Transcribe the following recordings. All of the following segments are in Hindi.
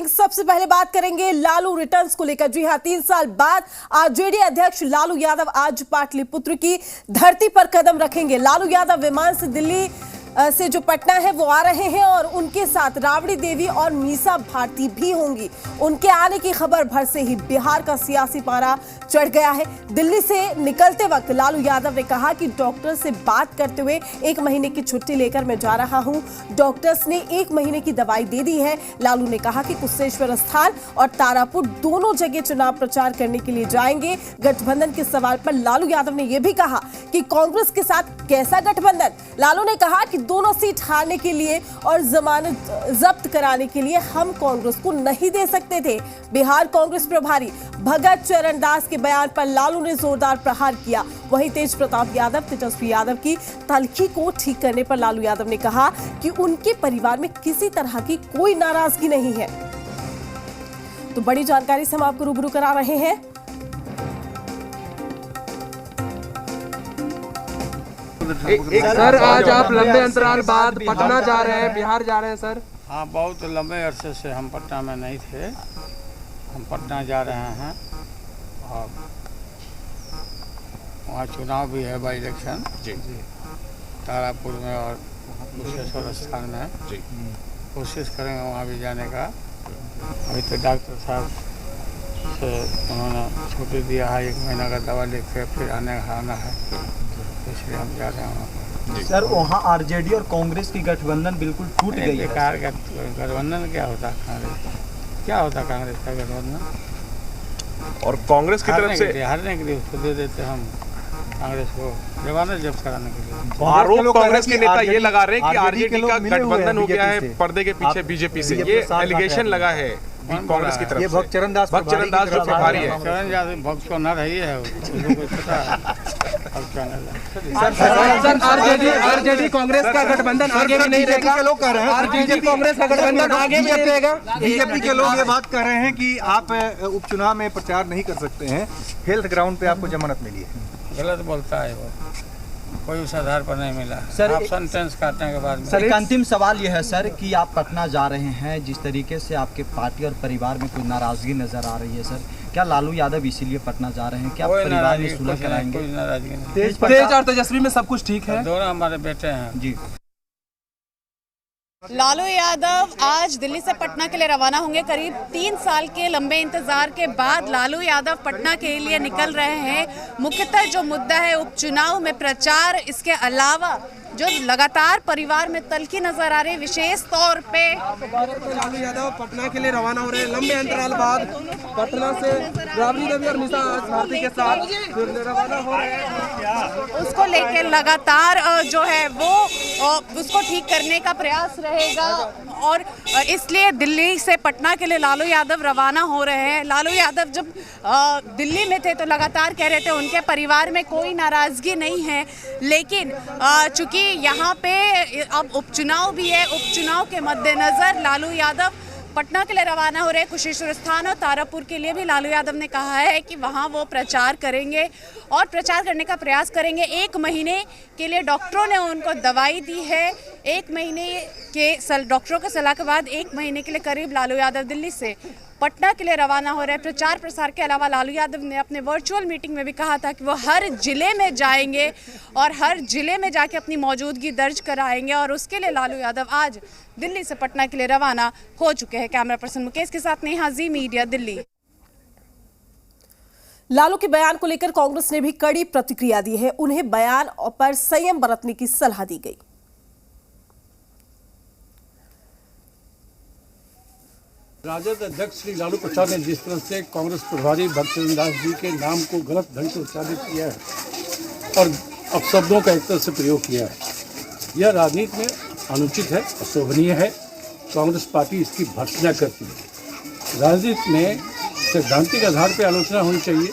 ब्रेकिंग। सबसे पहले बात करेंगे लालू रिटर्न्स को लेकर। जी हां, 3 साल बाद आरजेडी अध्यक्ष लालू यादव आज पाटलिपुत्र की धरती पर कदम रखेंगे। लालू यादव विमान से दिल्ली से जो पटना है वो आ रहे हैं और उनके साथ राबड़ी देवी और मीसा भारती भी होंगी। उनके आने की खबर भर से ही बिहार का सियासी पारा चढ़ गया है। दिल्ली से निकलते वक्त लालू यादव ने कहा कि डॉक्टर से बात करते हुए 1 महीने की छुट्टी लेकर मैं जा रहा हूं। डॉक्टर्स ने 1 महीने की दवाई दे दी है। लालू ने कहा कि कुशेश्वर स्थान और तारापुर दोनों जगह चुनाव प्रचार करने के लिए जाएंगे। गठबंधन के सवाल पर लालू यादव ने यह भी कहा कि कांग्रेस के साथ कैसा गठबंधन। लालू ने कहा कि दोनों सीट हारने के लिए और जमानत जब्त कराने के लिए हम कांग्रेस को नहीं दे सकते थे। बिहार कांग्रेस प्रभारी भगत चरण दास के बयान पर लालू ने जोरदार प्रहार किया। वहीं तेज प्रताप यादव, तेजस्वी यादव की तल्खी को ठीक करने पर लालू यादव ने कहा कि उनके परिवार में किसी तरह की कोई नाराजगी नहीं है। तो बड़ी जानकारी से हम आपको रूबरू करा रहे हैं। सर, आज आप लंबे अंतराल बाद पटना जा रहे हैं, बिहार जा रहे हैं सर। हाँ, बहुत लंबे अरसे से हम पटना में नहीं थे। हम पटना जा रहे हैं और वहाँ चुनाव भी है, बाई इलेक्शन जी तारापुर में और कुशेश्वर स्थान में जी। कोशिश करेंगे वहाँ भी जाने का। अभी तो डॉक्टर साहब से उन्होंने छुट्टी दिया है, 1 महीना का दवा लेके फिर आना है, इसलिए हम जा रहे हैं। सर, वहाँ आरजेडी और कांग्रेस की गठबंधन बिल्कुल टूट गई है। बेकार का गठबंधन क्या होता है? कांग्रेस क्या होता है? कांग्रेस का गठबंधन और कांग्रेस की तरफ से हारने के लिए उसको दे देते हम कांग्रेस को, जमानत जब्त कराने के लिए। आरोप कांग्रेस के नेता ये लगा रहे हैं कि आरजेडी का गठबंधन हो गया है पर्दे के पीछे बीजेपी से। ये एलिगेशन लगा है कांग्रेस की तरफ से। भक्त चरण दास जो प्रभारी है, चरण दास भक्त को न रही है सर, आरजेडी कांग्रेस का गठबंधन आगे भी नहीं रहेगा। लोग कह रहे हैं आरजेडी कांग्रेस का गठबंधन आगे भी नहीं रहेगा। बीजेपी के लोग ये बात कर रहे हैं कि आप उपचुनाव में प्रचार नहीं कर सकते हैं, हेल्थ ग्राउंड पे आपको जमानत मिली है। गलत बोलता है वो, कोई उस आधार पर नहीं मिला सर। ऑप्शन टेंस काटने के बाद सर, एक अंतिम सवाल यह है सर कि आप पटना जा रहे हैं, जिस तरीके से आपके पार्टी और परिवार में कोई नाराजगी नजर आ रही है सर, क्या लालू यादव इसीलिए पटना जा रहे हैं? क्या परिवार में सुलह कराएंगे? कोई नाराजगी नहीं। तेज और तेजस्वी में सब कुछ ठीक है, दोनों हमारे बेटे हैं जी। लालू यादव आज दिल्ली से पटना के लिए रवाना होंगे। करीब 3 साल के लंबे इंतजार के बाद लालू यादव पटना के लिए निकल रहे हैं। मुख्यतः जो मुद्दा है उपचुनाव में प्रचार, इसके अलावा जो लगातार परिवार में तल्खी नजर आ रही, विशेष तौर पे लालू यादव पटना के लिए रवाना हो रहे हैं लंबे अंतराल बाद। पटना से राबड़ी देवी और मीसा भारती के साथ रवाना हो रहे हैं। उसको लेकर लगातार जो है वो उसको ठीक करने का प्रयास रहेगा और इसलिए दिल्ली से पटना के लिए लालू यादव रवाना हो रहे हैं। लालू यादव जब दिल्ली में थे तो लगातार कह रहे थे उनके परिवार में कोई नाराजगी नहीं है, लेकिन चूंकि यहाँ पे अब उपचुनाव भी है, उपचुनाव के मद्देनजर लालू यादव पटना के लिए रवाना हो रहे। कुशेश्वर स्थान और तारापुर के लिए भी लालू यादव ने कहा है कि वहाँ वो प्रचार करेंगे और प्रचार करने का प्रयास करेंगे। 1 महीने के लिए डॉक्टरों ने उनको दवाई दी है। 1 महीने के डॉक्टरों के सलाह के बाद 1 महीने के लिए करीब लालू यादव दिल्ली से पटना के लिए रवाना हो रहे हैं। प्रचार प्रसार के अलावा लालू यादव ने अपने वर्चुअल मीटिंग में भी कहा था कि वो हर जिले में जाएंगे और हर जिले में जाके अपनी मौजूदगी दर्ज कराएंगे और उसके लिए लालू यादव आज दिल्ली से पटना के लिए रवाना हो चुके हैं। कैमरा पर्सन मुकेश के साथ नेहा, जी मीडिया, दिल्ली। लालू के बयान को लेकर कांग्रेस ने भी कड़ी प्रतिक्रिया दी है। उन्हें बयान पर संयम बरतने की सलाह दी गई। राजद अध्यक्ष श्री लालू प्रसाद ने जिस तरह से कांग्रेस प्रभारी भक्त चरण दास जी के नाम को गलत ढंग से उच्चारित किया है और अपशब्दों का एक तरह से प्रयोग किया है, यह राजनीति में अनुचित है, अशोभनीय है। कांग्रेस पार्टी इसकी भर्त्सना करती है। राजनीति में सैद्धांतिक आधार पर आलोचना होनी चाहिए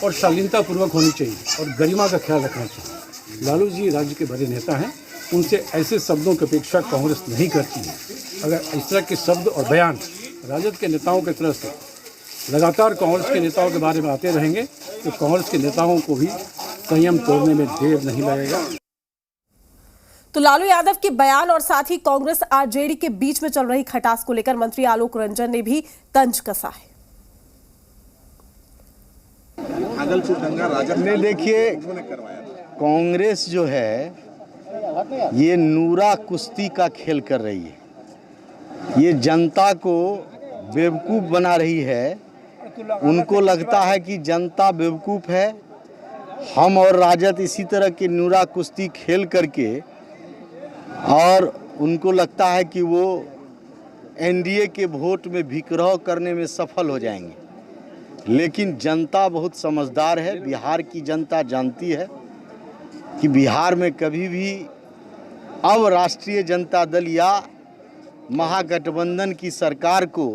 और शालीनतापूर्वक होनी चाहिए और गरिमा का ख्याल रखना चाहिए। लालू जी राज्य के बड़े नेता हैं, उनसे ऐसे शब्दों की अपेक्षा कांग्रेस नहीं करती है। अगर इस तरह के शब्द और बयान राजद के नेताओं की तरफ से लगातार कांग्रेस के नेताओं के बारे में आते रहेंगे तो कांग्रेस के नेताओं को भी संयम तोड़ने में देर नहीं लगेगा। तो लालू यादव के बयान और साथ ही कांग्रेस आरजेडी के बीच में चल रही खटास को लेकर मंत्री आलोक रंजन ने भी तंज कसा है। ने देखिए, कांग्रेस जो है ये नूरा कुश्ती का खेल कर रही है। ये जनता को बेवकूफ़ बना रही है। उनको लगता है कि जनता बेवकूफ़ है। हम और राजद इसी तरह की नूरा कुश्ती खेल करके और उनको लगता है कि वो एनडीए के वोट में विक्रय करने में सफल हो जाएंगे। लेकिन जनता बहुत समझदार है। बिहार की जनता जानती है कि बिहार में कभी भी अब राष्ट्रीय जनता दल या महागठबंधन की सरकार को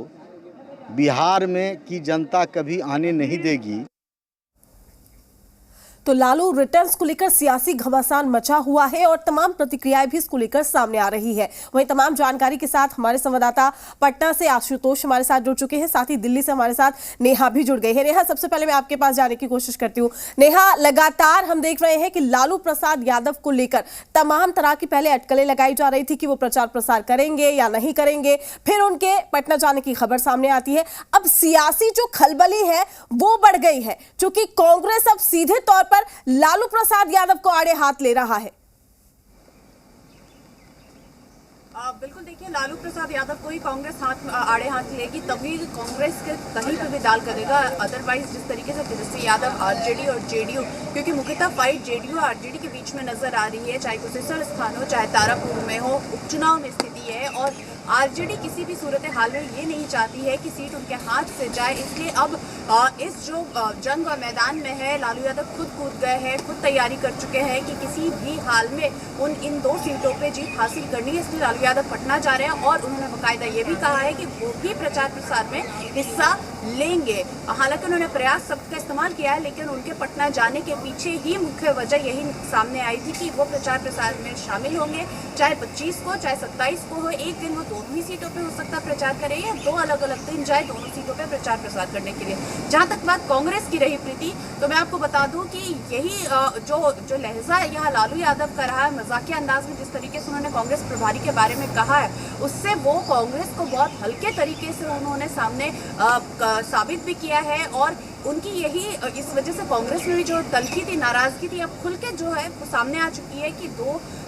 बिहार में की जनता कभी आने नहीं देगी। तो लालू रिटर्न्स को लेकर सियासी घमासान मचा हुआ है और तमाम प्रतिक्रियाएं भी इसको लेकर सामने आ रही है। वहीं तमाम जानकारी के साथ हमारे संवाददाता पटना से आशुतोष हमारे साथ जुड़ चुके हैं, साथ ही दिल्ली से हमारे साथ नेहा भी जुड़ गई है। नेहा, सबसे पहले मैं आपके पास जाने की कोशिश करती हूँ। नेहा, लगातार हम देख रहे हैं कि लालू प्रसाद यादव को लेकर तमाम तरह की पहले अटकलें लगाई जा रही थी कि वो प्रचार प्रसार करेंगे या नहीं करेंगे, फिर उनके पटना जाने की खबर सामने आती है। अब सियासी जो खलबली है वो बढ़ गई है, क्योंकि कांग्रेस अब सीधे तौर पर लालू प्रसाद यादव को आड़े हाथ ले रहा है। बिल्कुल, देखिए, लालू प्रसाद यादव को ही कांग्रेस आड़े हाथ लेगी तभी कांग्रेस के कहीं पे भी दाल करेगा। अदरवाइज जिस तरीके से तेजस्वी यादव आरजेडी और जेडीयू, क्योंकि मुख्यतः फाइट जेडीयू और आरजेडी के बीच में नजर आ रही है, चाहे कुशेश्वर स्थान हो चाहे तारापुर में हो, उपचुनाव में स्थिति है और आरजेडी किसी भी सूरत हाल में ये नहीं चाहती है कि सीट उनके हाथ से जाए। इसलिए अब इस जो जंग और मैदान में है, लालू यादव खुद कूद गए हैं, खुद तैयारी कर चुके हैं कि किसी भी हाल में इन 2 सीटों पे जीत हासिल करनी है। इसलिए लालू यादव पटना जा रहे हैं और उन्होंने बाकायदा ये भी कहा है कि वो भी प्रचार प्रसार में हिस्सा लेंगे। हालांकि उन्होंने प्रयास सबका इस्तेमाल किया है, लेकिन उनके पटना जाने के पीछे ही मुख्य वजह यही सामने आई थी कि वो प्रचार प्रसार में शामिल होंगे, चाहे 25 को चाहे 27 को हो। एक दिन वो दोनों ही सीटों पे हो सकता है प्रचार करें या 2 अलग अलग दिन जाए दोनों सीटों पे प्रचार प्रसार करने के लिए। जहां तक बात कांग्रेस की रही प्रीति, तो मैं आपको बता दूं कि यही जो लहजा यहाँ लालू यादव का रहा है, मजाकिया अंदाज में जिस तरीके से उन्होंने कांग्रेस प्रभारी के बारे में कहा है, उससे वो कांग्रेस को बहुत हल्के तरीके से उन्होंने सामने साबित भी किया है। और उनकी यही इस वजह से कांग्रेस में भी जो तलखी थी, नाराजगी थी, अब खुल के जो है वो सामने आ चुकी है कि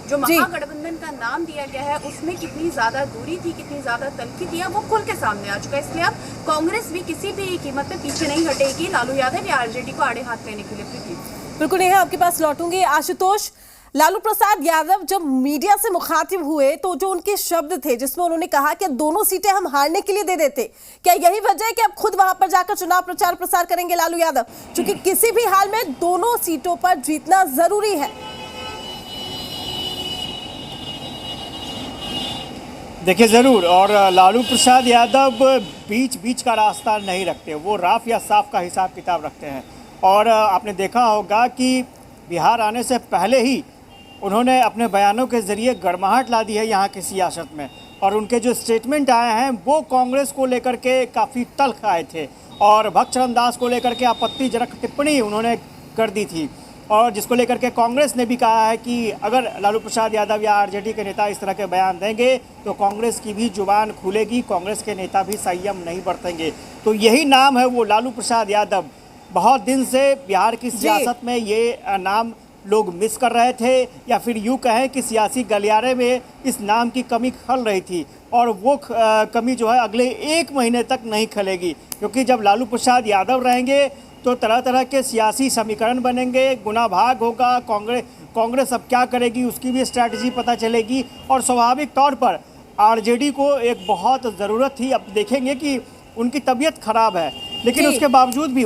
जो महागठबंधन का नाम दिया गया है उसमें कितनी ज्यादा दूरी थी, कितनी ज्यादा तलखी थी, वो खुल के सामने आ चुका है। इसलिए अब कांग्रेस भी किसी भी कीमत पे पीछे नहीं हटेगी लालू यादव या आरजेडी को आड़े हाथ लेने के लिए। बिल्कुल नेहा, आपके पास लौटूंगी। आशुतोष, लालू प्रसाद यादव जब मीडिया से मुखातिब हुए तो जो उनके शब्द थे जिसमें उन्होंने कहा कि दोनों सीटें हम हारने के लिए दे देते, क्या यही वजह है कि अब खुद वहां पर जाकर चुनाव प्रचार प्रसार करेंगे लालू यादव, क्योंकि किसी भी हाल में दोनों सीटों पर जीतना जरूरी है? देखिए ज़रूर, और लालू प्रसाद यादव बीच बीच का रास्ता नहीं रखते, वो राफ या साफ का हिसाब किताब रखते हैं। और आपने देखा होगा कि बिहार आने से पहले ही उन्होंने अपने बयानों के ज़रिए गरमाहट ला दी है यहाँ की सियासत में, और उनके जो स्टेटमेंट आए हैं वो कांग्रेस को लेकर के काफ़ी तल्ख आए थे और भक्त चरण दास को लेकर के आपत्तिजनक टिप्पणी उन्होंने कर दी थी, और जिसको लेकर के कांग्रेस ने भी कहा है कि अगर लालू प्रसाद यादव या आरजेडी के नेता इस तरह के बयान देंगे तो कांग्रेस की भी जुबान खुलेगी, कांग्रेस के नेता भी संयम नहीं बरतेंगे। तो यही नाम है वो लालू प्रसाद यादव। बहुत दिन से बिहार की सियासत में ये नाम लोग मिस कर रहे थे, या फिर यूँ कहें कि सियासी गलियारे में इस नाम की कमी खल रही थी, और वो कमी जो है अगले 1 महीने तक नहीं खलेगी, क्योंकि जब लालू प्रसाद यादव रहेंगे तो तरह तरह के सियासी समीकरण बनेंगे, गुना भाग होगा, कांग्रेस अब क्या करेगी उसकी भी स्ट्रैटेजी पता चलेगी, और स्वाभाविक तौर पर आरजेडी को एक बहुत ज़रूरत थी। अब देखेंगे कि उनकी तबीयत खराब है, लेकिन उसके बावजूद भी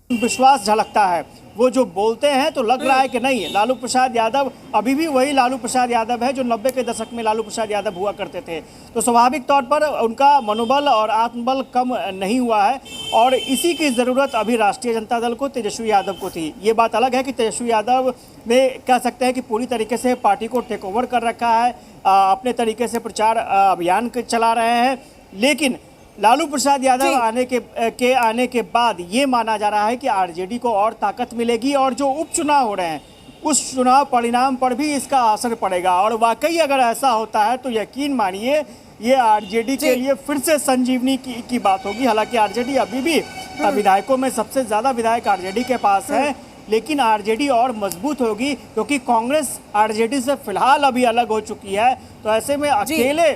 विश्वास झलकता है, वो जो बोलते हैं तो लग रहा है कि नहीं, लालू प्रसाद यादव अभी भी वही लालू प्रसाद यादव है जो 90 के दशक में लालू प्रसाद यादव हुआ करते थे। तो स्वाभाविक तौर पर उनका मनोबल और आत्मबल कम नहीं हुआ है, और इसी की ज़रूरत अभी राष्ट्रीय जनता दल को, तेजस्वी यादव को थी। ये बात अलग है कि तेजस्वी यादव ने कह सकते हैं कि पूरी तरीके से पार्टी को टेक ओवर कर रखा है, अपने तरीके से प्रचार अभियान चला रहे हैं, लेकिन लालू प्रसाद यादव आने के बाद ये माना जा रहा है कि आरजेडी को और ताकत मिलेगी, और जो उपचुनाव हो रहे हैं उस चुनाव परिणाम पर भी इसका असर पड़ेगा। और वाकई अगर ऐसा होता है तो यकीन मानिए ये आरजेडी के लिए फिर से संजीवनी की बात होगी। हालांकि आरजेडी अभी भी विधायकों में सबसे ज़्यादा विधायक आरजेडी के पास है, लेकिन आरजेडी और मजबूत होगी क्योंकि कांग्रेस आरजेडी से फिलहाल अभी अलग हो चुकी है। तो ऐसे में अकेले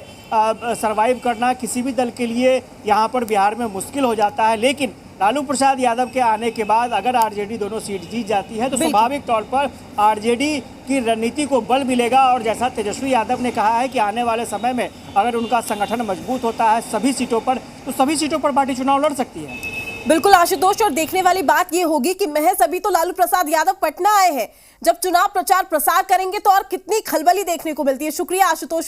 सरवाइव करना किसी भी दल के लिए यहाँ पर बिहार में मुश्किल हो जाता है। लेकिन लालू प्रसाद यादव के आने के बाद अगर आरजेडी दोनों सीट जीत जाती है तो स्वाभाविक तौर पर आरजेडी की रणनीति को बल मिलेगा। और जैसा तेजस्वी यादव ने कहा है कि आने वाले समय में अगर उनका संगठन मजबूत होता है सभी सीटों पर, तो सभी सीटों पर पार्टी चुनाव लड़ सकती है। बिल्कुल आशुतोष, और देखने वाली बात यह होगी कि महज अभी तो लालू प्रसाद यादव पटना आए हैं, जब चुनाव प्रचार प्रसार करेंगे तो और कितनी खलबली देखने को मिलती है। शुक्रिया आशुतोष।